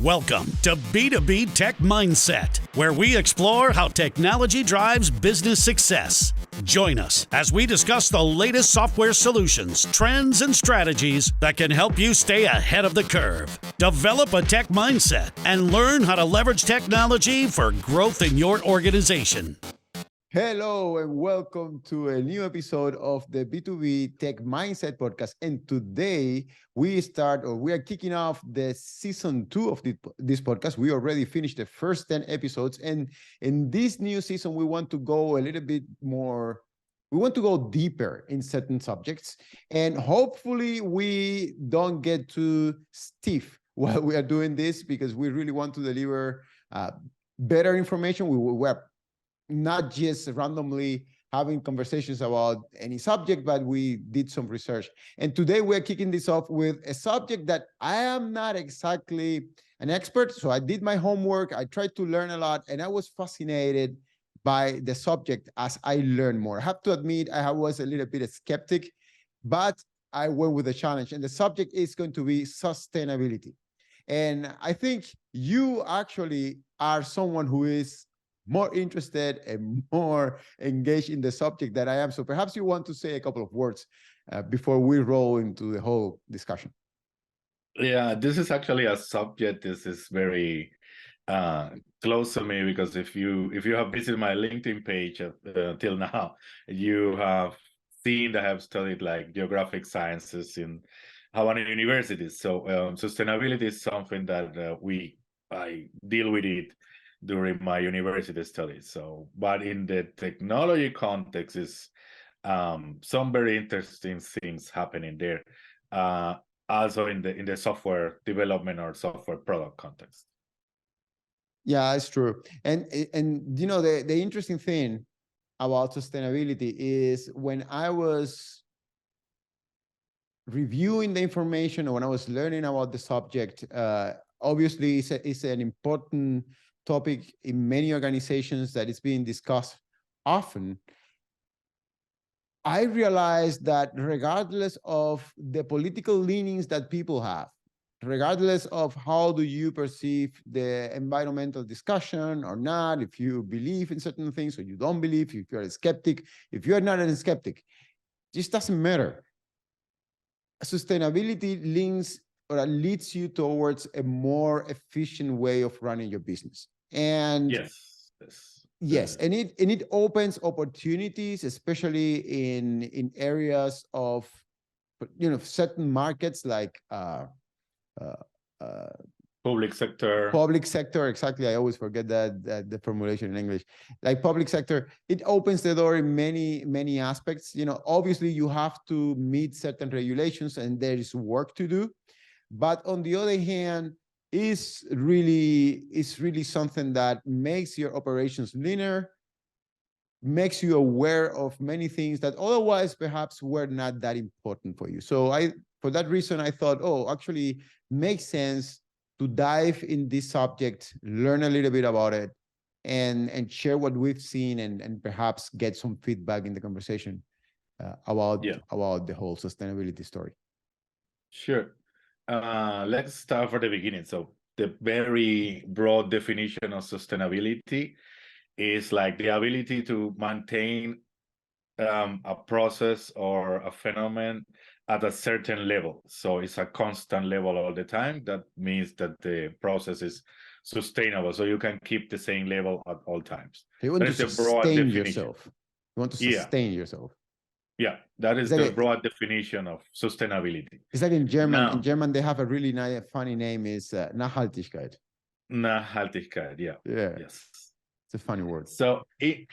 Welcome to B2B Tech Mindset, where we explore how technology drives business success. Join us as we discuss the latest software solutions, trends, and strategies that can help you stay ahead of the curve. Develop a tech mindset and learn how to leverage technology for growth in your organization. Hello and welcome to a new episode of the B2B Tech Mindset podcast. And today we are kicking off the season 2 of this podcast. We already finished the first 10 episodes. And in this new season, we want to go a little bit more, we want to go deeper in certain subjects. And hopefully we don't get too stiff while we are doing this, because we really want to deliver better information. We're not just randomly having conversations about any subject, but we did some research. And today we're kicking this off with a subject that I am not exactly an expert. So I did my homework. I tried to learn a lot, and I was fascinated by the subject as I learned more. I have to admit, I was a little bit a skeptic, but I went with the challenge. And the subject is going to be sustainability. And I think you actually are someone who is more interested and more engaged in the subject that I am. So perhaps you want to say a couple of words before we roll into the whole discussion. Yeah, this is actually a subject. This is very close to me, because if you have visited my LinkedIn page till now, you have seen that I have studied like geographic sciences in Havana University. So sustainability is something that I deal with it during my university studies. So, but in the technology context, is some very interesting things happening there. Also in the software development or software product context. Yeah, it's true. And you know, the interesting thing about sustainability is when I was reviewing the information, or when I was learning about the subject, obviously it's an important topic in many organizations that is being discussed often. I realized that regardless of the political leanings that people have, regardless of how do you perceive the environmental discussion or not, if you believe in certain things or you don't believe, if you're a skeptic, if you're not a skeptic, just doesn't matter. Sustainability links or leads you towards a more efficient way of running your business. And yes, and it opens opportunities, especially in areas of, you know, certain markets like public sector. Public sector, exactly. I always forget that the formulation in English. Like public sector, it opens the door in many aspects. You know, obviously you have to meet certain regulations and there is work to do. But on the other hand, is really something that makes your operations leaner, makes you aware of many things that otherwise perhaps were not that important for you. So for that reason, I thought, actually makes sense to dive in this subject, learn a little bit about it, and share what we've seen, and perhaps get some feedback in the conversation about the whole sustainability story. Sure. Let's start from the beginning. So the very broad definition of sustainability is like the ability to maintain a process or a phenomenon at a certain level. So it's a constant level all the time. That means that the process is sustainable. So you can keep the same level at all times. You want to sustain yourself. You want to sustain yourself. Yeah, that is the broad definition of sustainability. It's like in German. In German, they have a really nice, funny name. Is Nachhaltigkeit. Nachhaltigkeit, yeah. Yes. It's a funny word. So,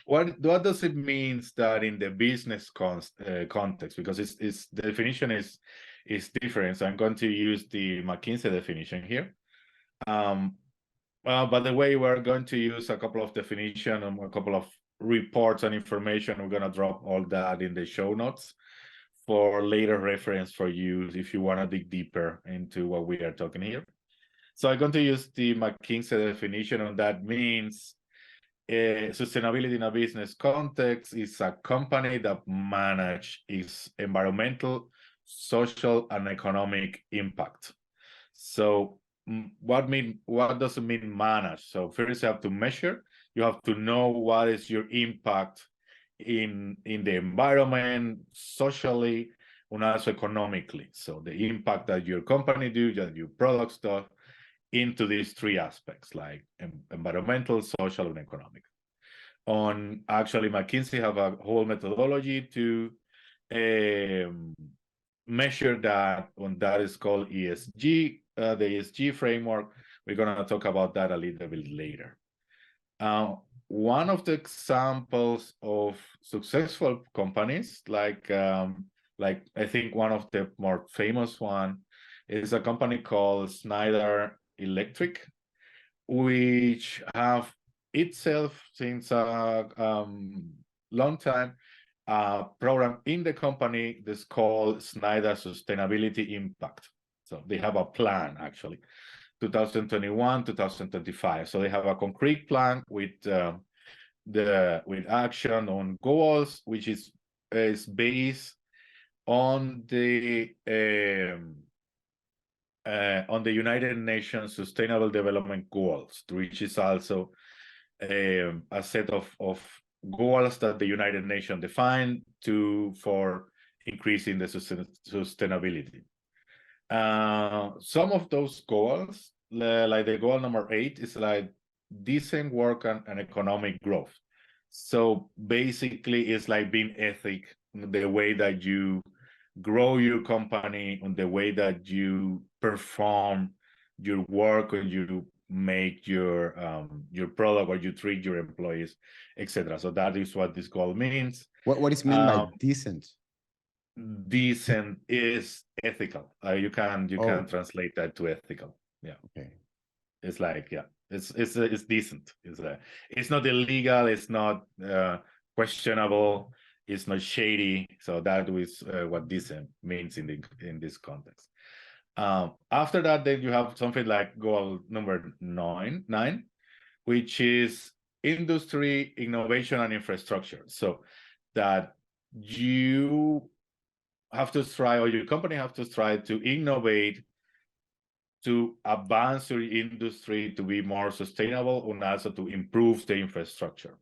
what does it mean that in the business context? Because the definition is different. So I'm going to use the McKinsey definition here. By the way, we're going to use a couple of definitions and a couple of reports and information. We're going to drop all that in the show notes for later reference for you if you want to dig deeper into what we are talking here. So I'm going to use the McKinsey definition, and that means sustainability in a business context is a company that manages its environmental, social, and economic impact. So what does it mean manage? So first you have to measure, you have to know what is your impact in the environment, socially, and also economically. So the impact that your company do, that your products do, into these three aspects, like environmental, social, and economic. Actually, McKinsey have a whole methodology to measure that, and that is called ESG, the ESG framework. We're gonna talk about that a little bit later. One of the examples of successful companies, like I think one of the more famous one, is a company called Schneider Electric, which have itself since a long time program in the company that's called Schneider Sustainability Impact. So they have a plan, actually, 2021, 2025. So they have a concrete plan with action on goals, which is based on the United Nations Sustainable Development Goals, which is also a set of goals that the United Nations defined for increasing the sustainability. Some of those goals, like the goal number 8, is like decent work and economic growth. So basically, it's like being ethic, the way that you grow your company, and the way that you perform your work, and you make your product, or you treat your employees, etc. So that is what this goal means. What is meant by decent? Decent is ethical. You can translate that to ethical. Yeah. Okay. It's like, yeah, it's decent. It's not illegal. It's not questionable. It's not shady. So that is what decent means in this context. After that, then you have something like goal number 9, which is industry, innovation, and infrastructure. So that you have to try, or your company have to try to innovate, to advance your industry to be more sustainable, and also to improve the infrastructure.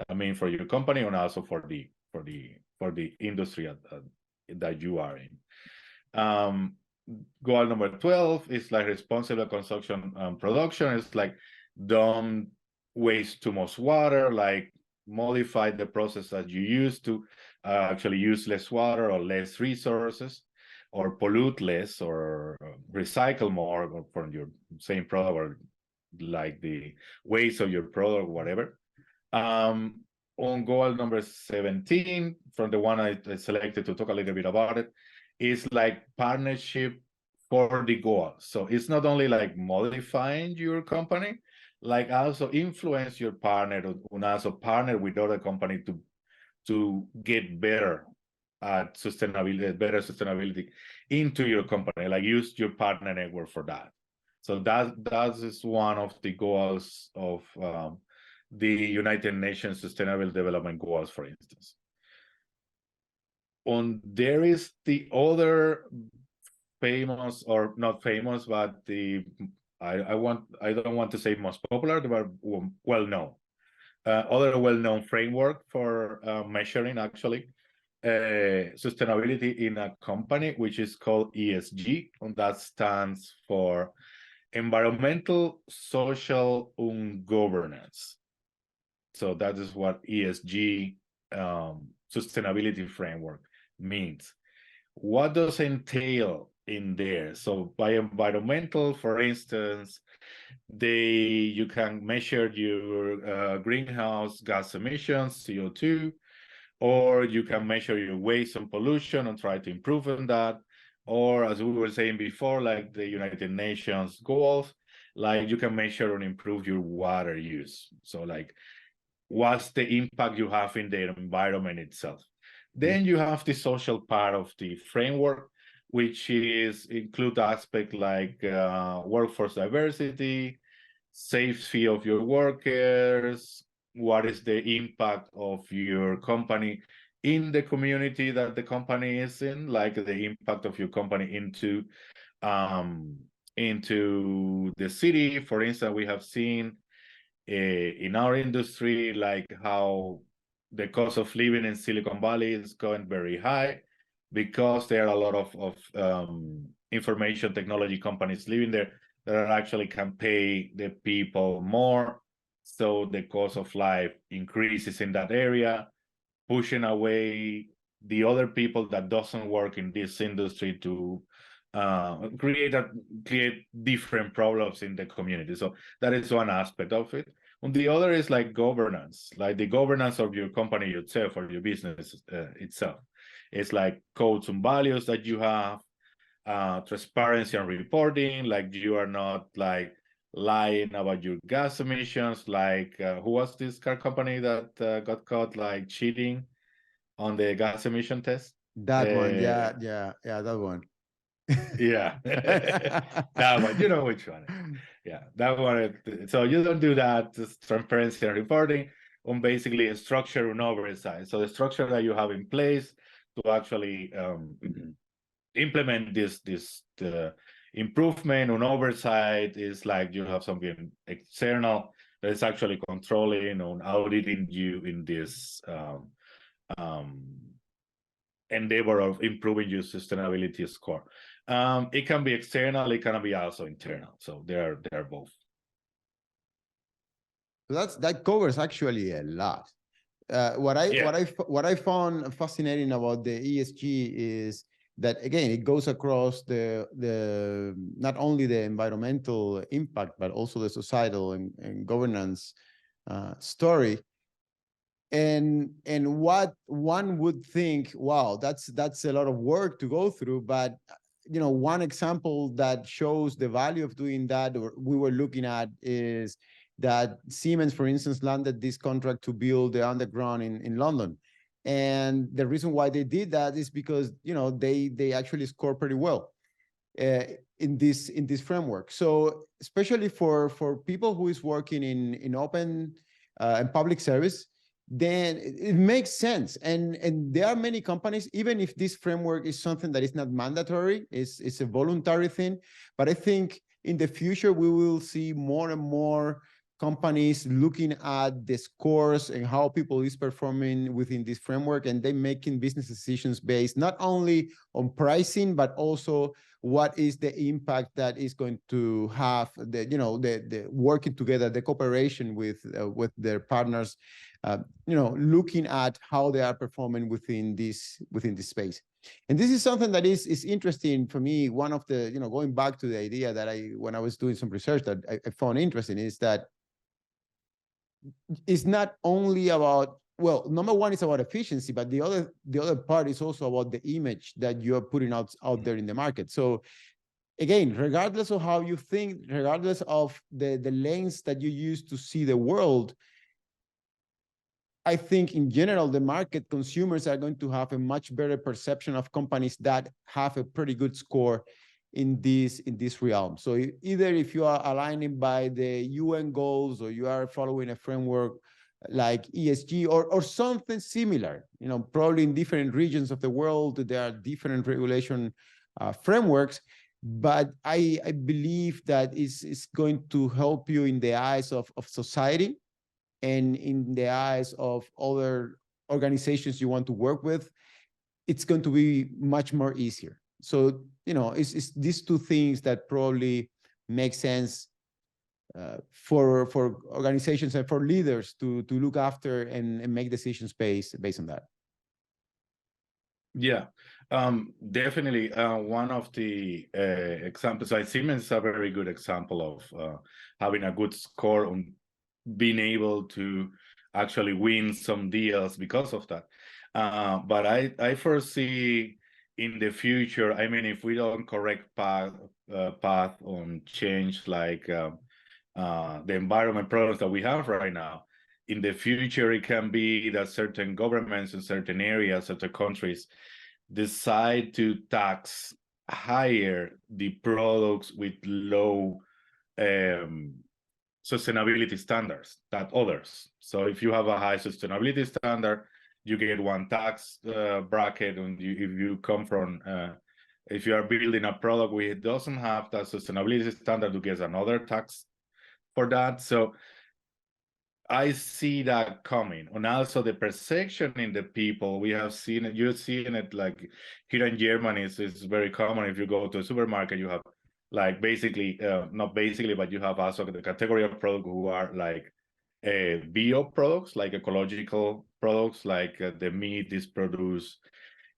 I mean, for your company, and also for the industry that you are in. Goal number 12 is like responsible consumption and production. It's like don't waste too much water, like modify the process that you use to actually use less water or less resources, or pollute less, or recycle more from your same product, or like the waste of your product, whatever. On goal number 17, from the one I selected to talk a little bit about it, is like partnership for the goal. So it's not only like modifying your company, like also influence your partner, and also partner with other company to get better at sustainability, better sustainability into your company, like use your partner network for that. So that is one of the goals of the United Nations Sustainable Development Goals, for instance. There is the other famous, or not famous, but I don't want to say most popular, but well-known. Other well-known framework for measuring actually sustainability in a company, which is called ESG, and that stands for environmental, social, and governance. So that is what ESG sustainability framework means. What does it entail in there? So by environmental, for instance, you can measure your greenhouse gas emissions, CO2, or you can measure your waste and pollution and try to improve on that. Or as we were saying before, like the United Nations goals, like you can measure and improve your water use. So like, what's the impact you have in the environment itself? Then you have the social part of the framework, which include aspects like workforce diversity, safety of your workers, what is the impact of your company in the community that the company is in, like the impact of your company into into the city. For instance, we have seen in our industry, like how the cost of living in Silicon Valley is going very high because there are a lot of information technology companies living there that actually can pay the people more. So the cost of life increases in that area, pushing away the other people that doesn't work in this industry to create different problems in the community. So that is one aspect of it. And the other is like governance, like the governance of your company itself or your business itself. It's like codes and values that you have, transparency and reporting, like you are not like lying about your gas emissions. Like who was this car company that got caught like cheating on the gas emission test? That one, yeah, that one. Yeah, that one, you know which one. Yeah, that one. So you don't do that, just transparency and reporting on basically a structure and oversight. So the structure that you have in place to actually implement this improvement on oversight is like you have something external that is actually controlling and auditing you in this endeavor of improving your sustainability score. It can be external, it can be also internal. So they're both. That covers actually a lot. What I found fascinating about the ESG is that, again, it goes across the not only the environmental impact but also the societal and governance story. And what one would think, wow, that's a lot of work to go through. But one example that shows the value of doing that, or we were looking at, is that Siemens, for instance, landed this contract to build the underground in London. And the reason why they did that is because they actually score pretty well in this framework. So especially for people who is working in open and public service, then it makes sense. And there are many companies, even if this framework is something that is not mandatory, it's a voluntary thing. But I think in the future, we will see more and more companies looking at the scores and how people is performing within this framework, and they making business decisions based not only on pricing, but also what is the impact that is going to have the working together, the cooperation with their partners, looking at how they are performing within this space. And this is something that is interesting for me. One of the, going back to the idea that when I was doing some research that I found interesting, is that it's not only about, well, number one, it's about efficiency, but the other part is also about the image that you are putting out there in the market. So again, regardless of how you think, regardless of the lens that you use to see the world, I think in general, the market consumers are going to have a much better perception of companies that have a pretty good score in this realm. So either if you are aligning by the UN goals, or you are following a framework like ESG or something similar, probably in different regions of the world, there are different regulation frameworks. But I believe that is going to help you in the eyes of society, and in the eyes of other organizations you want to work with. It's going to be much more easier. So, it's these two things that probably make sense for organizations and for leaders to look after and make decisions based on that. Yeah, definitely. One of the examples, like Siemens is a very good example of having a good score on being able to actually win some deals because of that. But I foresee in the future, I mean, if we don't correct path on change, like the environment problems that we have right now, in the future, it can be that certain governments in certain areas, certain countries, decide to tax higher the products with low sustainability standards than others. So if you have a high sustainability standard, you get one tax bracket, and if you come from If you are building a product which doesn't have that sustainability standard, you get another tax for that. So I see that coming. And also the perception in the people, we have seen it, you've seen it like here in Germany, it's very common. If you go to a supermarket, you have like basically, not basically, but you have also the category of product who are like bio products, like ecological products, like the meat is produced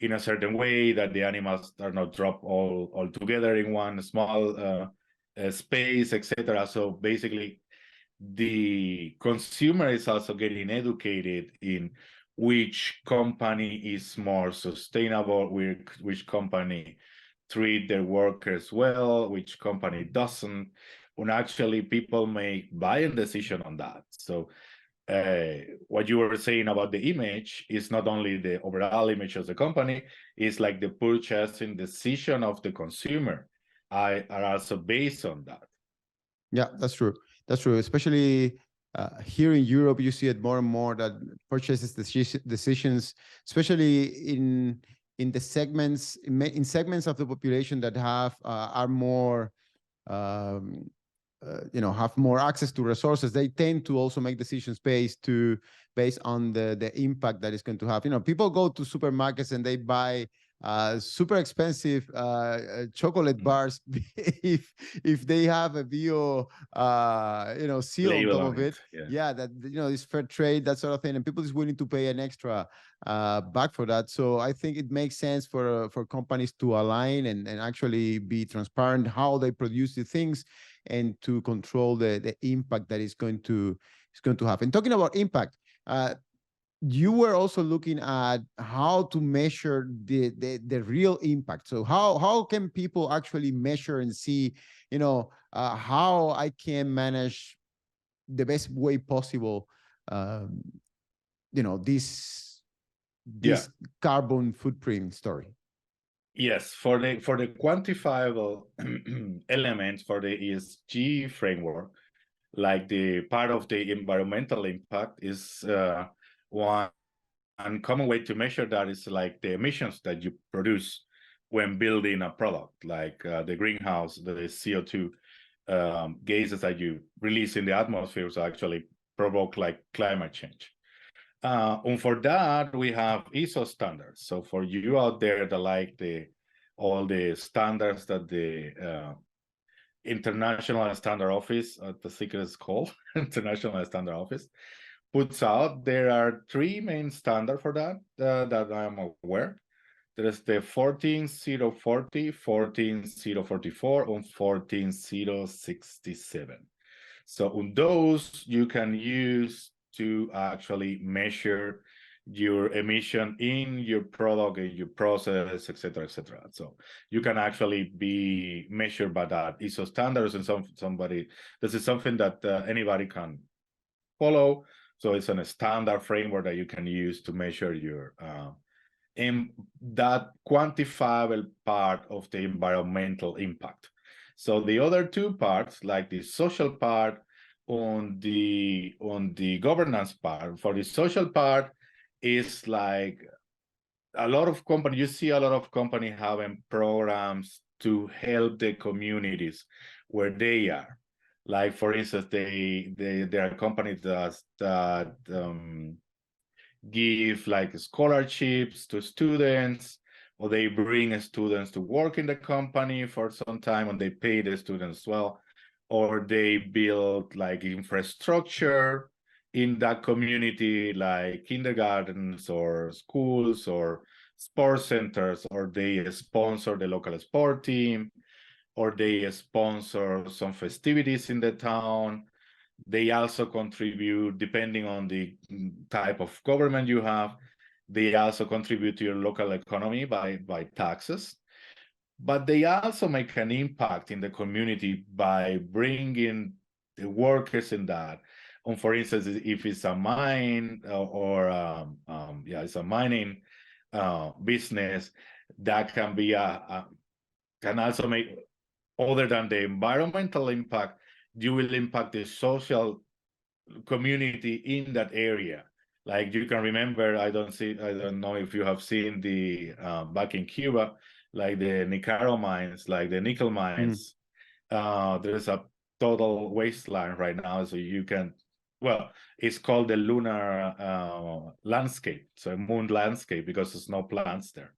in a certain way that the animals are not dropped all together in one small space, etc. So basically, the consumer is also getting educated in which company is more sustainable, which company treat their workers well, which company doesn't. And actually, people make buying decision on that. So what you were saying about the image is not only the overall image of the company, it's like the purchasing decision of the consumer are also based on that. Yeah, that's true. That's true. Especially here in Europe, you see it more and more that purchases decisions, especially in the segments in segments of the population that have are more have more access to resources. They tend to also make decisions based on the impact that it's going to have. People go to supermarkets and they buy super expensive chocolate bars if they have a bio seal on top of it. Yeah, that it's fair trade, that sort of thing, and people is willing to pay an extra back for that. So I think it makes sense for companies to align and actually be transparent how they produce the things and to control the impact that it's going to have. And talking about impact, you were also looking at how to measure the real impact. So how can people actually measure and see, how I can manage the best way possible, this carbon footprint story? Yes, for the quantifiable elements for the ESG framework, like the part of the environmental impact is one common way to measure that is like the emissions that you produce when building a product, like the greenhouse, the CO2 gases that you release in the atmosphere so actually provoke like climate change. And for that, we have ISO standards. So for you out there that like all the standards that the International Standard Office, the secret is called International Standard Office, puts out, there are 3 main standards for that that I'm aware. There is the 14040, 14044, and 14067. So on those, you can use to actually measure your emission in your product, in your process, etc., etc. So you can actually be measured by that ISO standards, and this is something that anybody can follow. So it's a standard framework that you can use to measure your in that quantifiable part of the environmental impact. So the other 2 parts, like the social part on the governance part, for the social part is like a lot of companies, you see a lot of companies having programs to help the communities where they are. Like, for instance, there are companies that give like scholarships to students, or they bring students to work in the company for some time and they pay the students well, or they build like infrastructure in that community, like kindergartens or schools or sports centers, or they sponsor the local sport team, or they sponsor some festivities in the town. They also contribute, depending on the type of government you have, they also contribute to your local economy by taxes. But they also make an impact in the community by bringing the workers in that. And for instance, if it's a mine it's a mining business, that can be can also make, other than the environmental impact, you will impact the social community in that area. Like you can remember, I don't know if you have seen the back in Cuba, like the Nicaragua mines, like the nickel mines. There's a total wasteland right now, so you can, well, it's called the lunar landscape, so a moon landscape, because there's no plants there.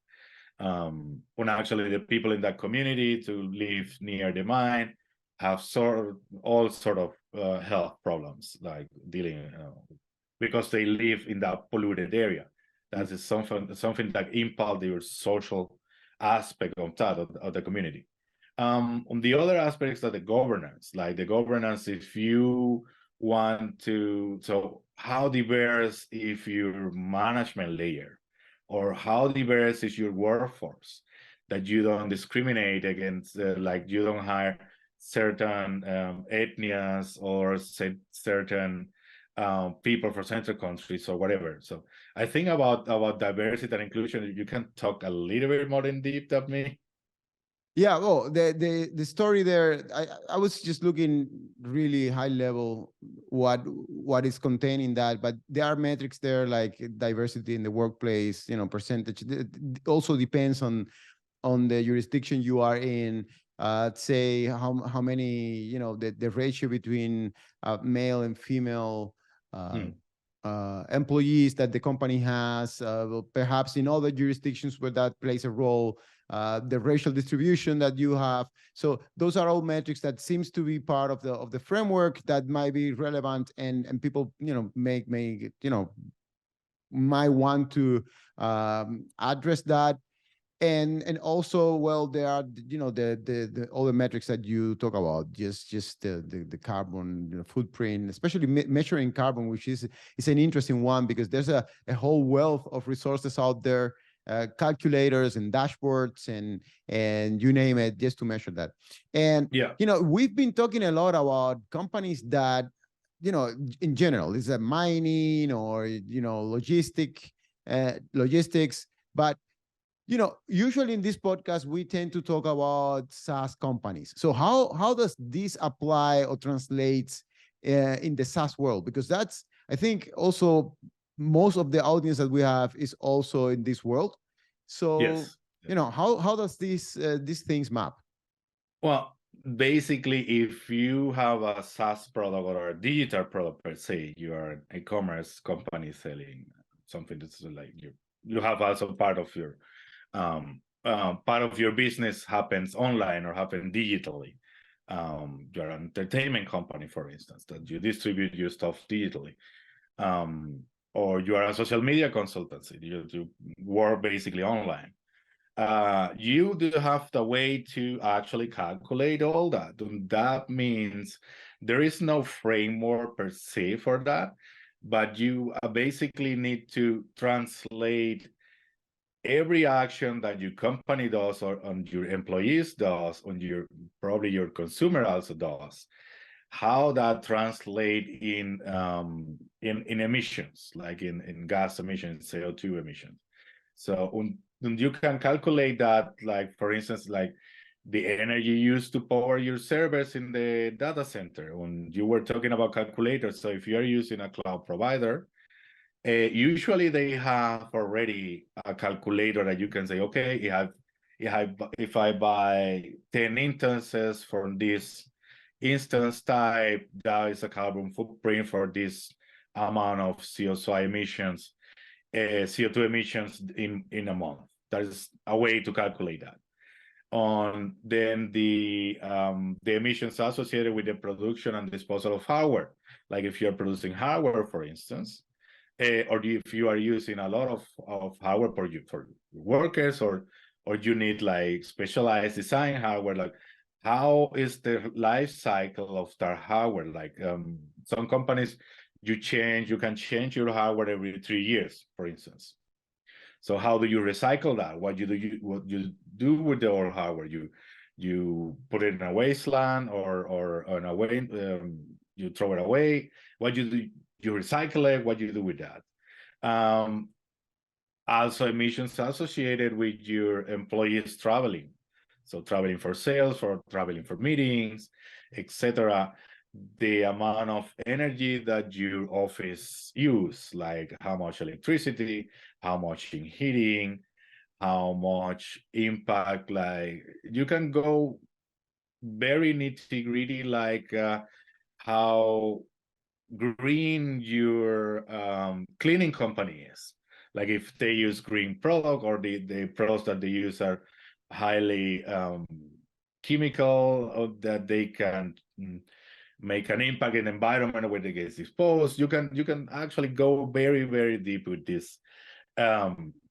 When actually the people in that community to live near the mine have all sort of health problems, like dealing because they live in that polluted area. That is something that impacts your social aspect of that of the community. On the other aspects of the governance, like the governance, if you want to, so how diverse is your management layer, or how diverse is your workforce, that you don't discriminate against, like you don't hire certain ethnias or certain people from central countries or whatever. So I think about diversity and inclusion, you can talk a little bit more in deep than me. Yeah, well, the story there, I was just looking really high level what is contained in that, but there are metrics there like diversity in the workplace, percentage. It also depends on the jurisdiction you are in. Say how many, the ratio between male and female employees that the company has. Perhaps in other jurisdictions where that plays a role. The racial distribution that you have. So those are all metrics that seems to be part of the framework that might be relevant, and people might want to address that. And also, well, there are the other metrics that you talk about, just the carbon footprint, especially measuring carbon, which is an interesting one, because there's a whole wealth of resources out there, calculators and dashboards and you name it, just to measure that. And we've been talking a lot about companies that in general is a mining or logistics, but usually in this podcast we tend to talk about SaaS companies. So how does this apply or translate in the SaaS world? Because that's, I think, also most of the audience that we have is also in this world. So yes. How does these things map? Well, basically, if you have a SaaS product or a digital product per se, you are an e-commerce company selling something that's like you have also part of your business happens online or happen digitally. You're an entertainment company, for instance, that you distribute your stuff digitally. Or you are a social media consultancy, you work basically online. You do have the way to actually calculate all that. And that means there is no framework per se for that, but you basically need to translate every action that your company does, or on your employees does, on probably your consumer also does, how that translate in emissions, like in gas emissions, CO2 emissions. So you can calculate that, like, for instance, like the energy used to power your servers in the data center. When you were talking about calculators, so if you're using a cloud provider, usually they have already a calculator that you can say, okay, if I buy 10 instances from this instance type, that is a carbon footprint for this amount of CO2 emissions in a month. That is a way to calculate that. Then the emissions associated with the production and disposal of hardware, like if you're producing hardware, for instance, or if you are using a lot of hardware for workers, or you need like specialized design hardware, like how is the life cycle of that hardware? Like some companies, you can change your hardware every 3 years, for instance. So how do you recycle that? What you do with the old hardware? You put it in a wasteland, or in a way, you throw it away. What you do? You recycle it. What you do with that? Also, emissions associated with your employees traveling. So traveling for sales, for traveling for meetings, etc. The amount of energy that your office use, like how much electricity, how much in heating, how much impact, like you can go very nitty gritty, like how green your cleaning company is. Like if they use green product, or the products that they use are highly chemical, or that they can make an impact in the environment where they get exposed. You can actually go very, very deep with this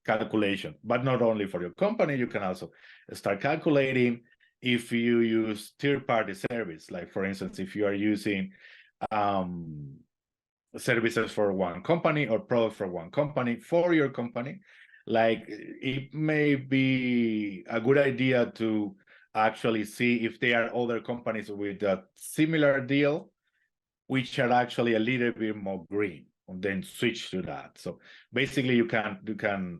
calculation, but not only for your company. You can also start calculating if you use third-party service. Like for instance, if you are using services for one company or products for one company for your company, like it may be a good idea to actually see if there are other companies with a similar deal which are actually a little bit more green, and then switch to that. So basically you can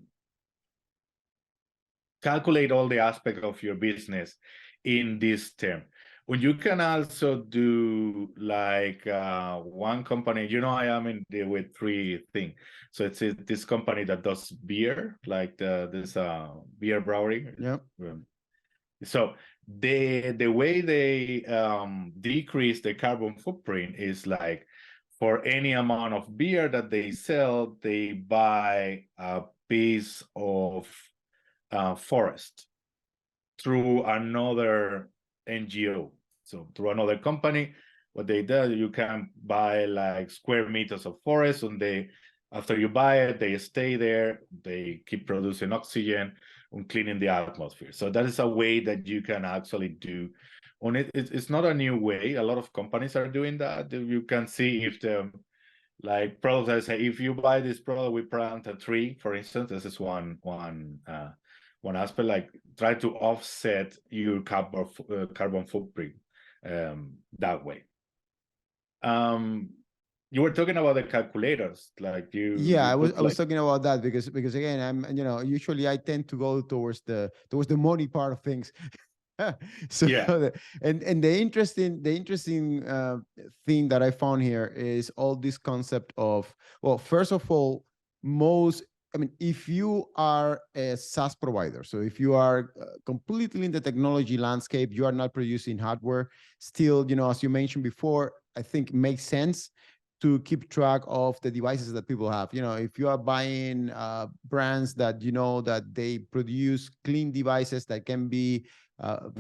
calculate all the aspects of your business in this term. When you can also do like one company, I am in the with3 thing. So it's this company that does beer, like this beer brewing. Yep. So the way they decrease the carbon footprint is like, for any amount of beer that they sell, they buy a piece of forest through another NGO. So through another company, what they do, you can buy like square meters of forest, and after you buy it, they stay there, they keep producing oxygen and cleaning the atmosphere. So that is a way that you can actually do on it. It's not a new way. A lot of companies are doing that. You can see if the like products that say, if you buy this product, we plant a tree, for instance. This is one aspect, like try to offset your carbon footprint that way. You were talking about the calculators, like I was talking about that because again, I'm usually I tend to go towards the money part of things. So yeah. And the interesting thing that I found here is all this concept of, well, first of all, if you are a SaaS provider, so if you are completely in the technology landscape, you are not producing hardware, still, as you mentioned before, I think it makes sense to keep track of the devices that people have. If you are buying brands that that they produce clean devices that can be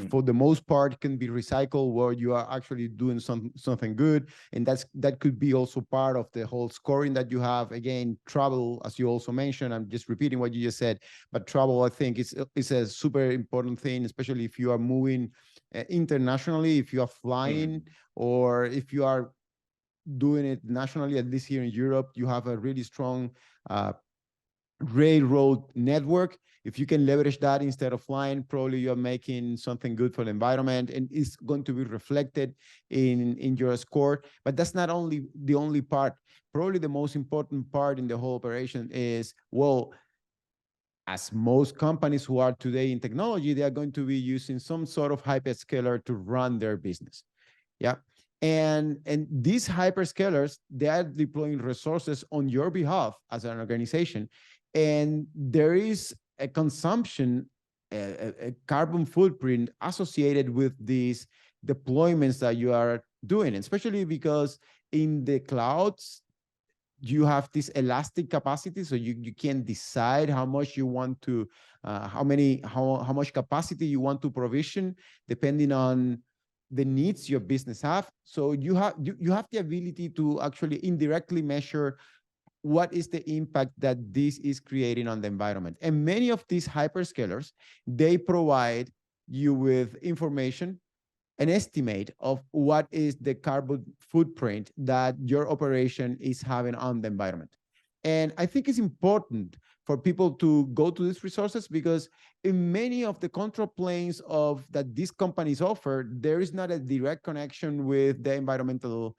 for the most part can be recycled, where you are actually doing something good, and that could be also part of the whole scoring that you have. Again, travel, as you also mentioned, I'm just repeating what you just said, but travel, I think, is a super important thing, especially if you are moving internationally, if you are flying, or if you are doing it nationally. At least here in Europe, you have a really strong railroad network. If you can leverage that instead of flying, probably you're making something good for the environment, and it's going to be reflected in your score. But that's not the only part. Probably the most important part in the whole operation is, well, as most companies who are today in technology, they are going to be using some sort of hyperscaler to run their business. Yeah. And these hyperscalers, they are deploying resources on your behalf as an organization. And there is a consumption, a carbon footprint associated with these deployments that you are doing, especially because in the clouds, you have this elastic capacity, so you can decide how much you want to, how much capacity you want to provision, depending on the needs your business have. So you have the ability to actually indirectly measure what is the impact that this is creating on the environment. And many of these hyperscalers, they provide you with information, an estimate of what is the carbon footprint that your operation is having on the environment. And I think it's important for people to go to these resources, because in many of the control planes that these companies offer, there is not a direct connection with the environmental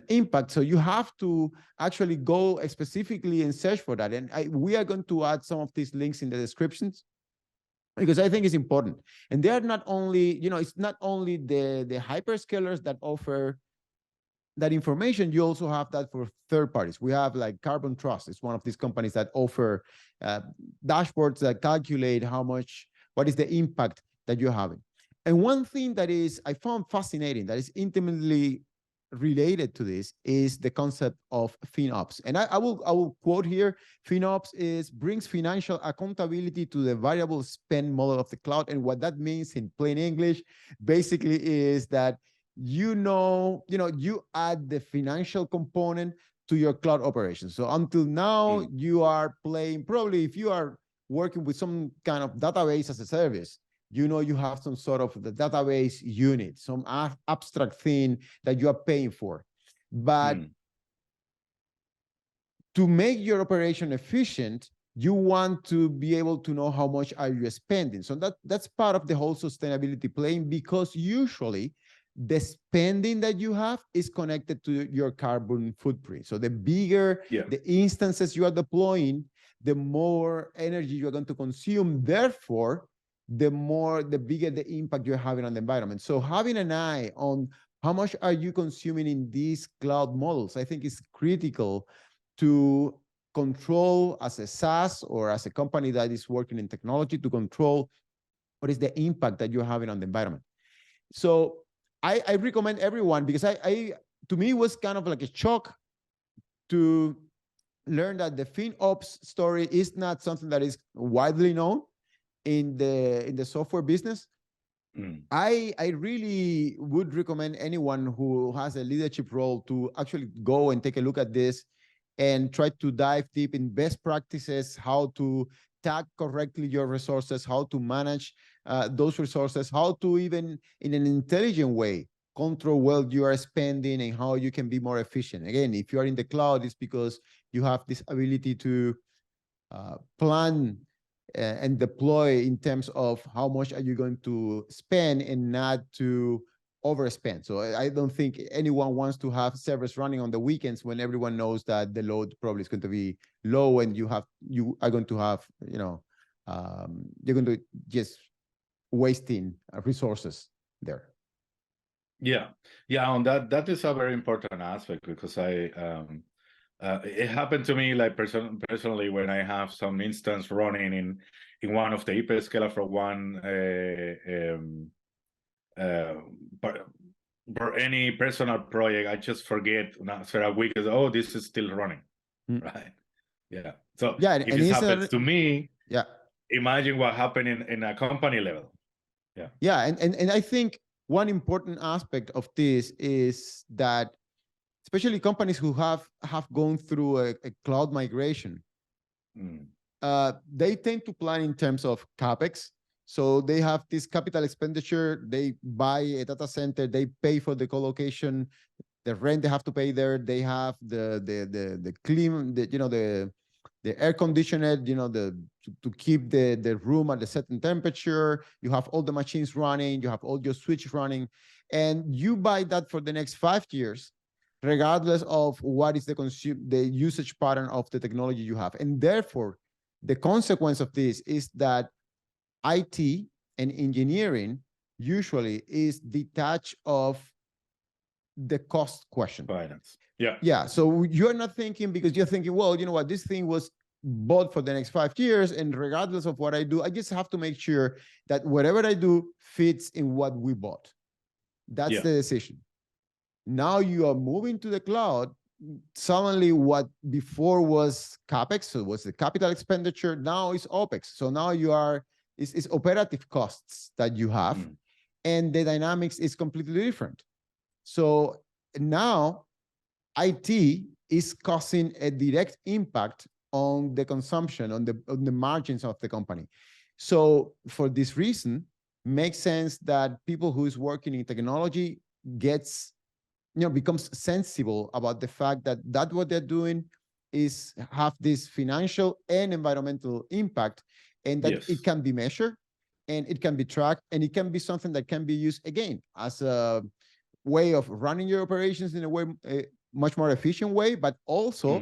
impact. So you have to actually go specifically and search for that. And we are going to add some of these links in the descriptions, because I think it's important. And they are not only, it's not only the hyperscalers that offer that information, you also have that for third parties. We have like Carbon Trust. It's one of these companies that offer dashboards that calculate what is the impact that you're having. And one thing that I found fascinating, that is intimately related to this, is the concept of FinOps. And I will quote here: FinOps brings financial accountability to the variable spend model of the cloud. And what that means in plain English, basically, is that you add the financial component to your cloud operations. So until now, you are playing, probably if you are working with some kind of database as a service, you have some sort of the database unit, some abstract thing that you are paying for. But to make your operation efficient, you want to be able to know how much are you spending. So that's part of the whole sustainability playing, because usually the spending that you have is connected to your carbon footprint. So the bigger the instances you are deploying, the more energy you're going to consume. Therefore, the bigger the impact you're having on the environment. So having an eye on how much are you consuming in these cloud models, I think is critical to control as a SaaS or as a company that is working in technology, to control what is the impact that you're having on the environment. So I recommend everyone, because to me, it was kind of like a shock to learn that the FinOps story is not something that is widely known in the software business. I really would recommend anyone who has a leadership role to actually go and take a look at this and try to dive deep in best practices, how to tag correctly your resources, how to manage those resources, how to, even in an intelligent way, control well you are spending, and how you can be more efficient. Again, if you are in the cloud, it's because you have this ability to plan and deploy in terms of how much are you going to spend and not to overspend. So I don't think anyone wants to have servers running on the weekends when everyone knows that the load probably is going to be low, and you are going to have, you're going to just wasting resources there. Yeah, and that is a very important aspect, because it happened to me, like personally, when I have some instance running in one of the hyperscaler for one for any personal project, I just forget after a week, oh, this is still running, right? Yeah. So if it happens to me, imagine what happened in a company level. Yeah, and I think one important aspect of this is that, especially companies who have gone through a cloud migration, they tend to plan in terms of CapEx. So they have this capital expenditure, they buy a data center, they pay for the co-location, the rent they have to pay there, they have the clean, the air conditioner, to keep the room at a certain temperature. You have all the machines running, you have all your switches running, and you buy that for the next 5 years, regardless of what is the usage pattern of the technology you have. And therefore, the consequence of this is that IT and engineering usually is detached of the cost question. Finance. Yeah. So you're not thinking, because you're thinking, well, you know what, this thing was bought for the next 5 years, and regardless of what I do, I just have to make sure that whatever I do fits in what we bought. That's the decision. Now you are moving to the cloud. Suddenly, what before was CapEx, so it was the capital expenditure, now is OpEx. So now it's operative costs that you have, and the dynamics is completely different. So now IT is causing a direct impact on the consumption, on the margins of the company. So for this reason, makes sense that people who is working in technology becomes sensible about the fact that what they're doing is have this financial and environmental impact, and that it can be measured, and it can be tracked, and it can be something that can be used again as a way of running your operations in a much more efficient way, but also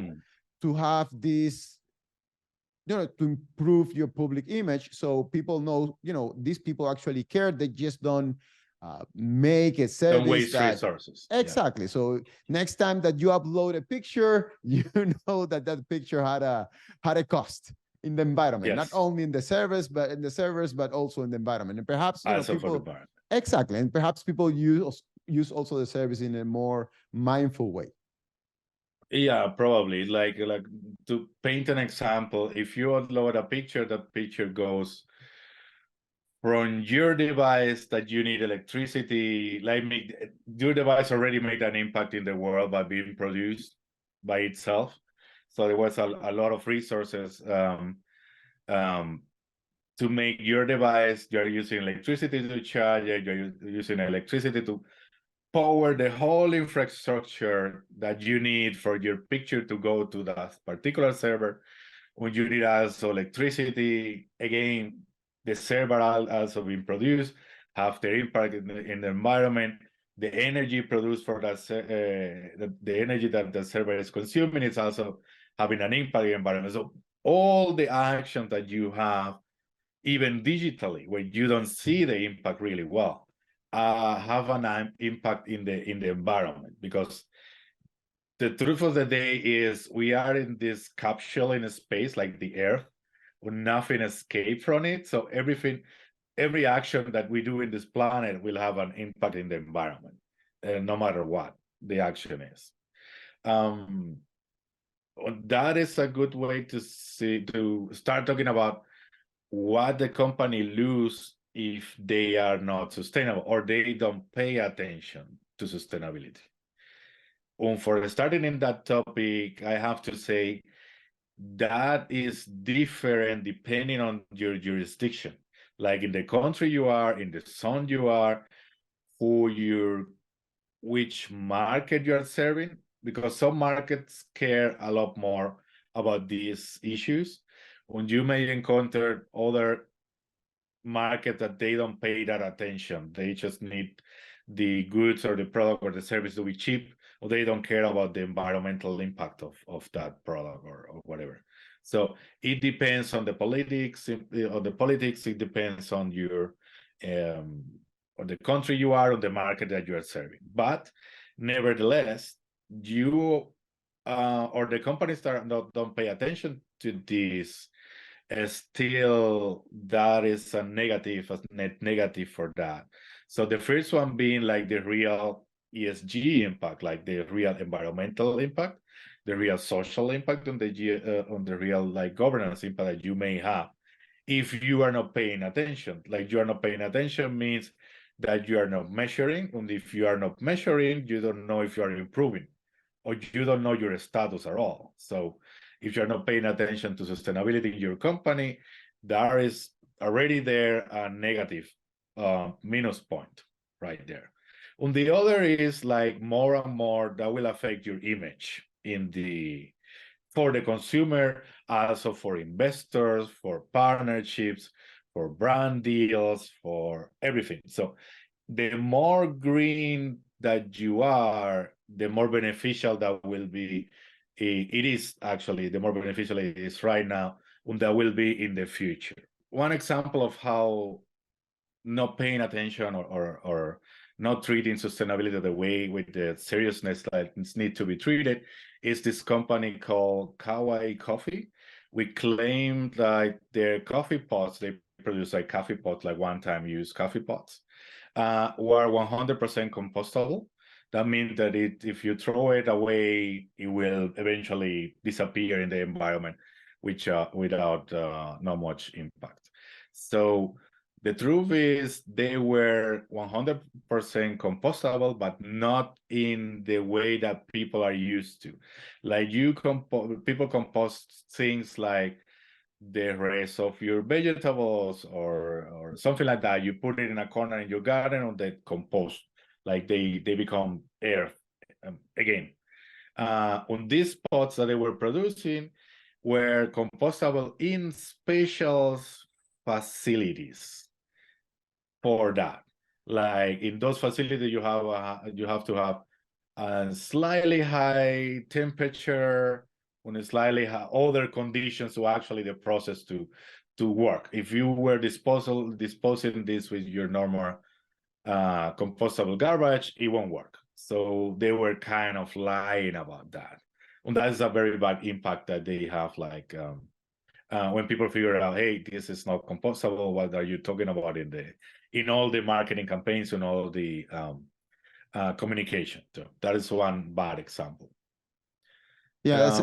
to have this, to improve your public image, so people know, these people actually care. They just don't make a Don't service waste that resources. exactly. So next time that you upload a picture, you know that that picture had a cost in the environment, not Yes. only in the service, but also in the environment. And perhaps Also for the people environment. exactly, and perhaps people use also the service in a more mindful way. Yeah, probably. Like to paint an example, if you upload a picture, that picture goes from your device that you need electricity, like your device already made an impact in the world by being produced by itself. So there was a lot of resources to make your device. You're using electricity to charge it, you're using electricity to power the whole infrastructure that you need for your picture to go to that particular server. When you need also electricity, again, the server also being produced, have their impact in the environment. The energy produced for that, the energy that the server is consuming is also having an impact in the environment. So all the action that you have, even digitally, where you don't see the impact really well, have an impact in the environment, because the truth of the day is we are in this capsule in a space like the Earth, where nothing escapes from it. So every action that we do in this planet will have an impact in the environment, no matter what the action is. That is a good way to start talking about what the company lose if they are not sustainable or they don't pay attention to sustainability. For starting in that topic, I have to say that is different depending on your jurisdiction. Like in the country you are, in the zone you are, which market you are serving, because some markets care a lot more about these issues. When you may encounter other markets that they don't pay that attention, they just need the goods or the product or the service to be cheap, or they don't care about the environmental impact of that product or whatever. So it depends on the politics. It depends on your or the country you are, or the market that you are serving. But nevertheless, you or the companies that don't pay attention to this, still that is a net negative for that. So the first one being like the real ESG impact, like the real environmental impact, the real social impact, on the real like governance impact that you may have if you are not paying attention. Like you are not paying attention means that you are not measuring, and if you are not measuring, you don't know if you are improving, or you don't know your status at all. So if you're not paying attention to sustainability in your company, there is already there a negative minus point right there. On the other is like more and more that will affect your image for the consumer, also for investors, for partnerships, for brand deals, for everything. So the more green that you are, the more beneficial that will be. It is actually the more beneficial it is right now, and that will be in the future. One example of how not paying attention or not treating sustainability the way with the seriousness that it needs to be treated is this company called Kawaii Coffee. We claim that their coffee pots, they produce like coffee pots, like one-time use coffee pots, were 100% compostable. That means that if you throw it away, it will eventually disappear in the environment, which without not much impact. So the truth is they were 100% compostable, but not in the way that people are used to. Like people compost things like the rest of your vegetables or something like that. You put it in a corner in your garden, and they compost, like they become earth again. On these pots that they were producing were compostable in special facilities for that. Like in those facilities, you have to have a slightly high temperature, on a slightly other conditions to actually the process to work. If you were disposing this with your normal compostable garbage, it won't work. So they were kind of lying about that. And that is a very bad impact that they have, like when people figure out, hey, this is not compostable, what are you talking about in all the marketing campaigns and all the communication. So that is one bad example. Yeah,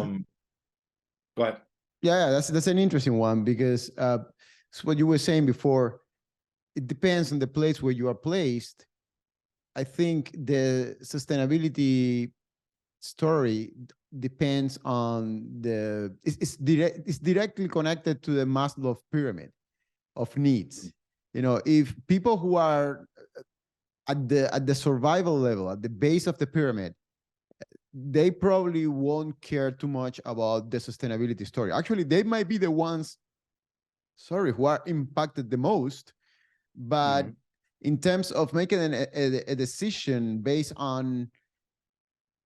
go ahead. Yeah, that's an interesting one, because it's what you were saying before. It depends on the place where you are placed. I think the sustainability story depends on it's directly connected to the Maslow pyramid of needs. You know, if people who are at the survival level, at the base of the pyramid, they probably won't care too much about the sustainability story. Actually, they might be the ones, who are impacted the most. But in terms of making a decision based on,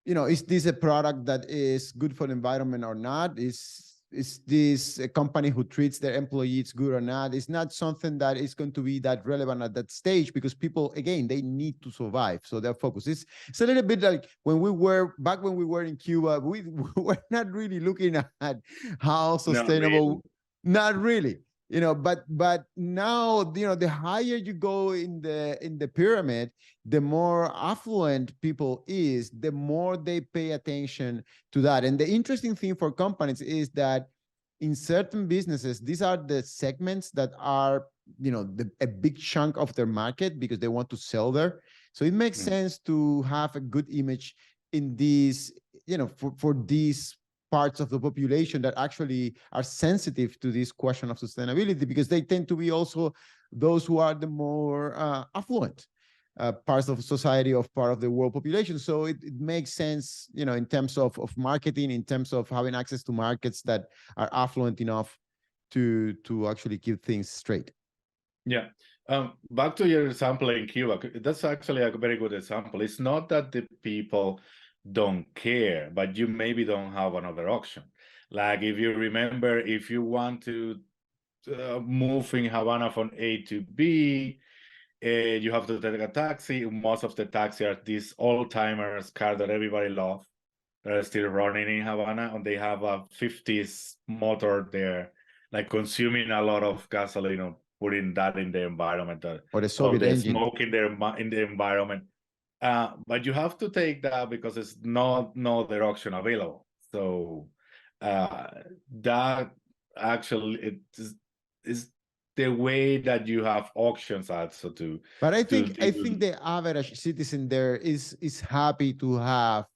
is this a product that is good for the environment or not? Is this a company who treats their employees good or not? It's not something that is going to be that relevant at that stage, because people, again, they need to survive. So their focus is, it's a little bit like when we were in Cuba, we were not really looking at how sustainable, not really. But now, the higher you go in the pyramid, the more affluent people is, the more they pay attention to that. And the interesting thing for companies is that in certain businesses, these are the segments that are, a big chunk of their market, because they want to sell there. So it makes sense to have a good image in these, for these parts of the population that actually are sensitive to this question of sustainability, because they tend to be also those who are the more affluent parts of society, of part of the world population. So it makes sense, in terms of marketing, in terms of having access to markets that are affluent enough to actually keep things straight. Yeah. Back to your example in Cuba, that's actually a very good example. It's not that the people don't care, but you maybe don't have another option. Like, if you remember, if you want to move in Havana from A to B, you have to take a taxi. Most of the taxis are these old-timers car that everybody loves. They're still running in Havana, and they have a 50s motor there, like consuming a lot of gasoline, or putting that in the environment, or the Soviet engine, smoke in the environment. But you have to take that because it's no other option available. So that actually is the way that you have options also to. But I think the average citizen there is happy to have,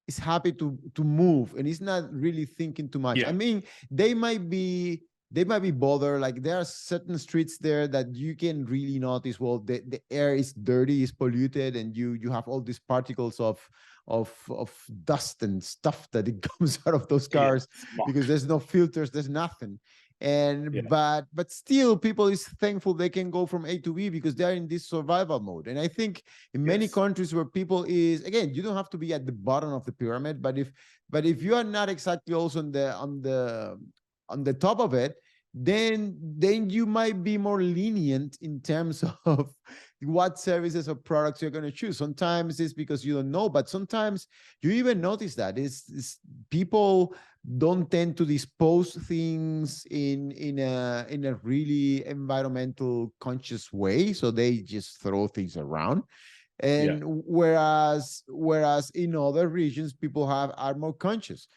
is happy to move, and is not really thinking too much. Yeah. I mean, they might be bothered. Like, there are certain streets there that you can really notice, well, the air is dirty, is polluted, and you have all these particles of dust and stuff that it comes out of those cars, because there's no filters, there's nothing. And but still, people is thankful they can go from A to B, because they're in this survival mode. And I think in many countries where people is, again, you don't have to be at the bottom of the pyramid, but if you are not exactly also on the top of it, then you might be more lenient in terms of what services or products you're going to choose. Sometimes it's because you don't know, but sometimes you even notice that is people don't tend to dispose things in a really environmental conscious way, so they just throw things around. And whereas in other regions, people are more conscious.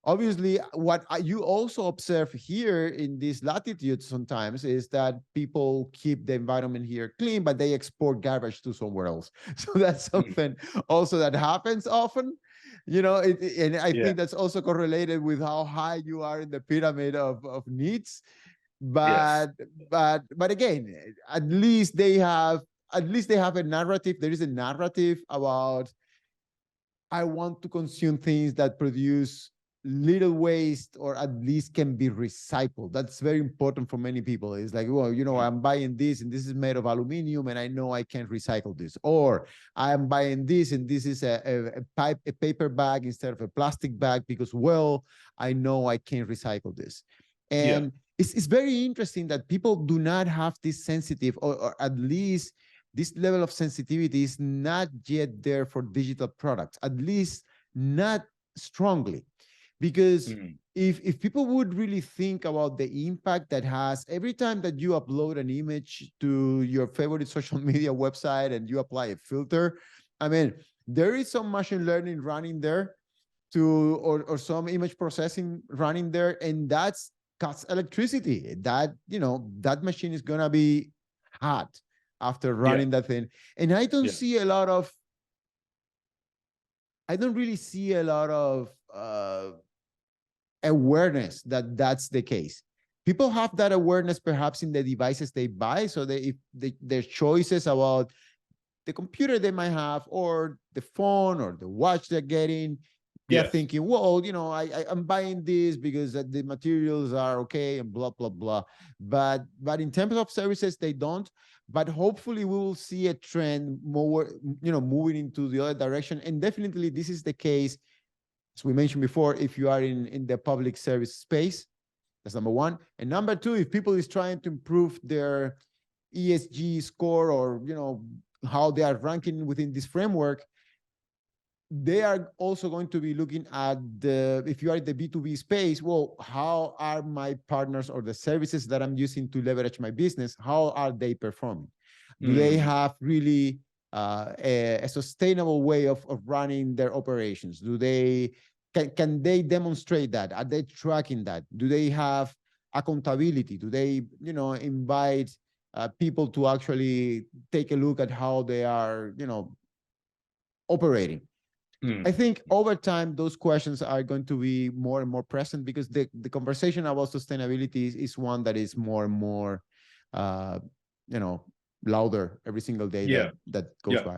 Obviously, what you also observe here in this latitude sometimes is that people keep the environment here clean, but they export garbage to somewhere else. So that's something also that happens often, and I think that's also correlated with how high you are in the pyramid of needs. But again, at least they have a narrative. There is a narrative about, I want to consume things that produce little waste, or at least can be recycled. That's very important for many people. It's like, well, I'm buying this, and this is made of aluminum, and I know I can't recycle this. Or I'm buying this, and this is a paper bag instead of a plastic bag, because, well, I know I can't recycle this. And it's very interesting that people do not have this sensitive, or at least this level of sensitivity is not yet there for digital products, at least not strongly. Because if people would really think about the impact that has every time that you upload an image to your favorite social media website and you apply a filter, I mean, there is some machine learning running there or some image processing running there, and that's costs electricity. That, that machine is gonna be hot after running that thing. And I don't see a lot of, I don't really see a lot of awareness that that's the case. People have that awareness perhaps in the devices they buy, so if their choices about the computer they might have or the phone or the watch they're getting, they're thinking, well, I'm buying this because the materials are okay and blah, blah, blah. But in terms of services, they don't. But hopefully we will see a trend more, moving into the other direction. And definitely this is the case, as we mentioned before, if you are in the public service space. That's number one. And number two, if people is trying to improve their ESG score or, how they are ranking within this framework, they are also going to be looking at if you are in the B2B space, well, how are my partners or the services that I'm using to leverage my business, how are they performing? Do they have really a sustainable way of running their operations? Can they demonstrate that? Are they tracking that? Do they have accountability? Do they, invite people to actually take a look at how they are, operating? I think over time, those questions are going to be more and more present because the conversation about sustainability is one that is more and more, louder every single day that goes by.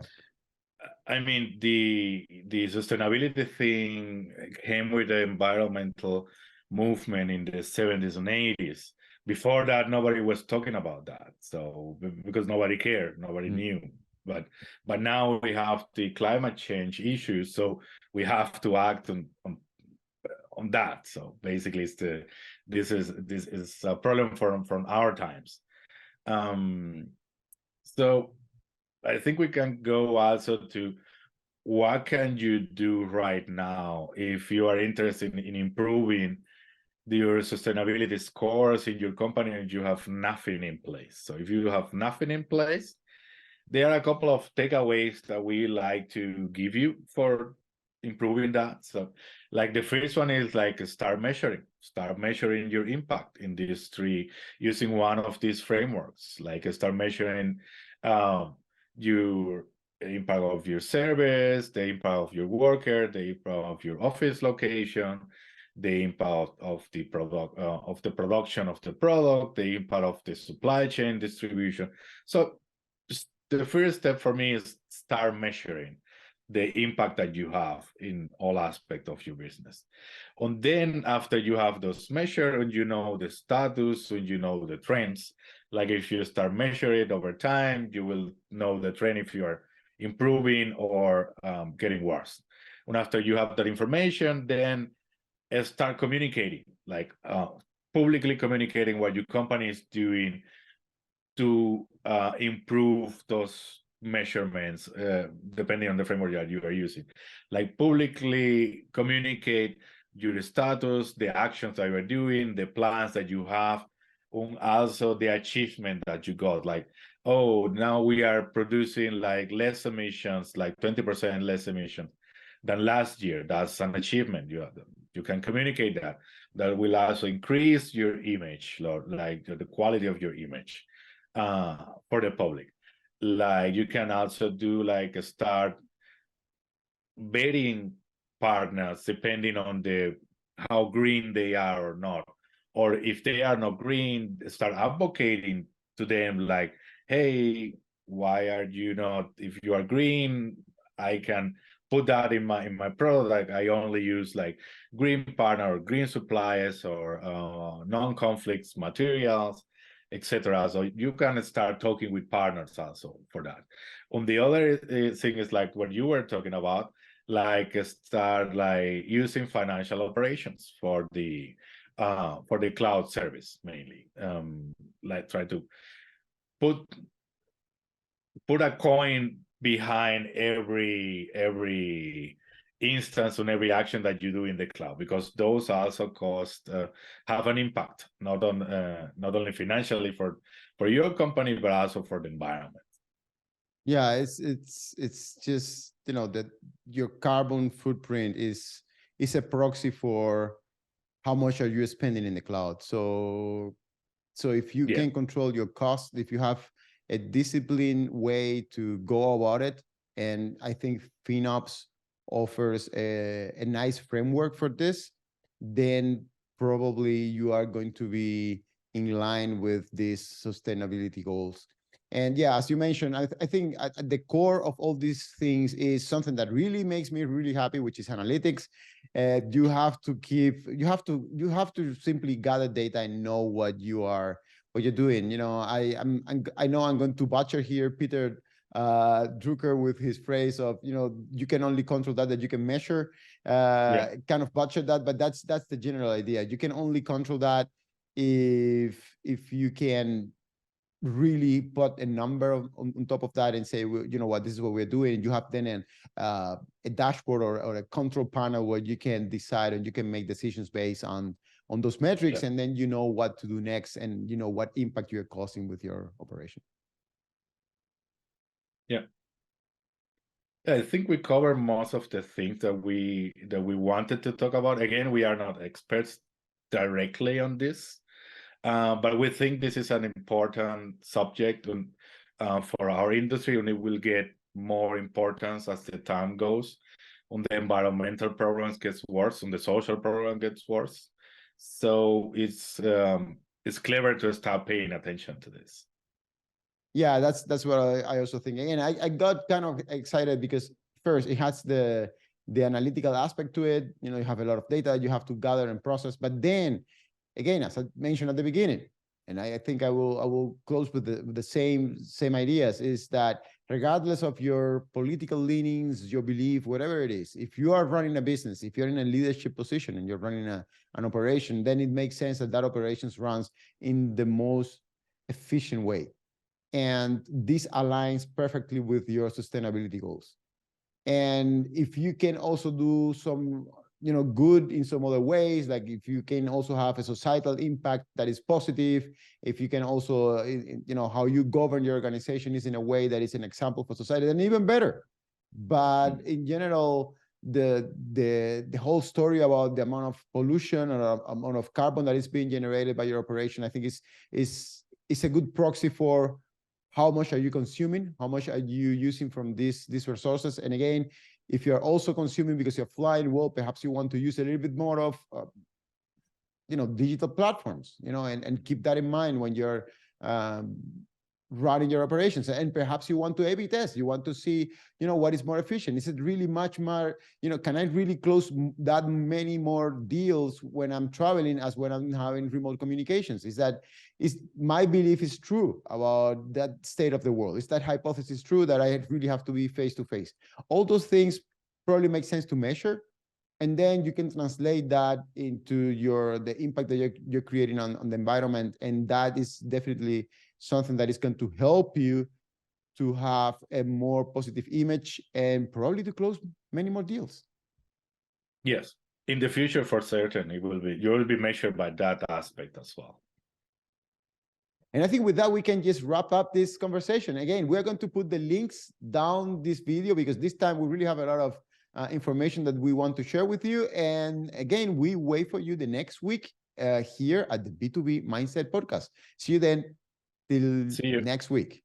I mean, the sustainability thing came with the environmental movement in the 70s and 80s. Before that, nobody was talking about that. So because nobody cared, nobody knew. But now we have the climate change issues, so we have to act on that. So basically, this is a problem from our times. So I think we can go also to what can you do right now if you are interested in improving your sustainability scores in your company and you have nothing in place. So if you have nothing in place, there are a couple of takeaways that we like to give you for improving that. So like the first one is like start measuring your impact in these three using one of these frameworks, like start measuring your impact of your service, the impact of your worker, the impact of your office location, the impact of the product, of the production of the product, the impact of the supply chain distribution. So the first step for me is start measuring the impact that you have in all aspects of your business. And then after you have those measured and you know the status and you know the trends, like if you start measuring it over time, you will know the trend if you are improving or getting worse. And after you have that information, then start communicating, like publicly communicating what your company is doing to improve those measurements, depending on the framework that you are using. Like publicly communicate your status, the actions that you are doing, the plans that you have, and also the achievement that you got. Like, oh, now we are producing like less emissions, like 20% less emissions than last year. That's an achievement. You can communicate that. That will also increase your image, like the quality of your image for the public. Like you can also do like start vetting partners depending on how green they are or not. Or if they are not green, start advocating to them like, hey, why are you not, if you are green, I can put that in my product. Like I only use like green partner or green suppliers or non-conflicts materials, etc. So you can start talking with partners also for that. On the other thing is like what you were talking about, like start like using financial operations for the cloud service mainly. Like try to put put a coin behind every instance on every action that you do in the cloud, because those also have an impact, not only financially for your company, but also for the environment. Yeah, it's just, you know, that your carbon footprint is a proxy for how much are you spending in the cloud. So if you can control your cost, if you have a disciplined way to go about it, and I think FinOps offers a nice framework for this, then probably you are going to be in line with these sustainability goals. And yeah, as you mentioned, I think at the core of all these things is something that really makes me really happy, which is analytics. You have to simply gather data and know what you're doing. You know, I know I'm going to butcher here Peter Drucker with his phrase of, you know, you can only control that you can measure. Kind of butcher that, but that's the general idea. You can only control that if you can really put a number on top of that and say, well, you know what, this is what we're doing. You have then a dashboard or a control panel where you can decide and you can make decisions based on those metrics, and then you know what to do next, and you know what impact you're causing with your operation. Yeah, I think we covered most of the things that we wanted to talk about. Again, we are not experts directly on this, but we think this is an important subject for our industry, and it will get more importance as the time goes. On the environmental problems gets worse, on the social problem gets worse. So it's clever to start paying attention to this. Yeah, that's what I also think. And I got kind of excited because first it has the analytical aspect to it. You know, you have a lot of data you have to gather and process, but then again, as I mentioned at the beginning, and I think I will close with the same ideas, is that regardless of your political leanings, your belief, whatever it is, if you are running a business, if you're in a leadership position and you're running an operation, then it makes sense that operations runs in the most efficient way. And this aligns perfectly with your sustainability goals. And if you can also do some, you know, good in some other ways, like if you can also have a societal impact that is positive, if you can also, you know, how you govern your organization is in a way that is an example for society, then even better. But in general, the whole story about the amount of pollution or amount of carbon that is being generated by your operation, I think is a good proxy for how much are you consuming, how much are you using from these resources. And again, if you're also consuming because you're flying, well, perhaps you want to use a little bit more of, you know, digital platforms, you know, and keep that in mind when you're running your operations. And perhaps you want to A/B test. You want to see, you know, what is more efficient. Is it really much more, you know, can I really close that many more deals when I'm traveling as when I'm having remote communications? Is my belief is true about that state of the world? Is that hypothesis true that I really have to be face to face? All those things probably make sense to measure. And then you can translate that into the impact that you're creating on the environment. And that is definitely something that is going to help you to have a more positive image and probably to close many more deals. Yes, in the future, for certain, you will be measured by that aspect as well. And I think with that, we can just wrap up this conversation. Again, we're going to put the links down this video because this time we really have a lot of information that we want to share with you. And again, we wait for you the next week here at the B2B Mindset Podcast. See you then. Till next week.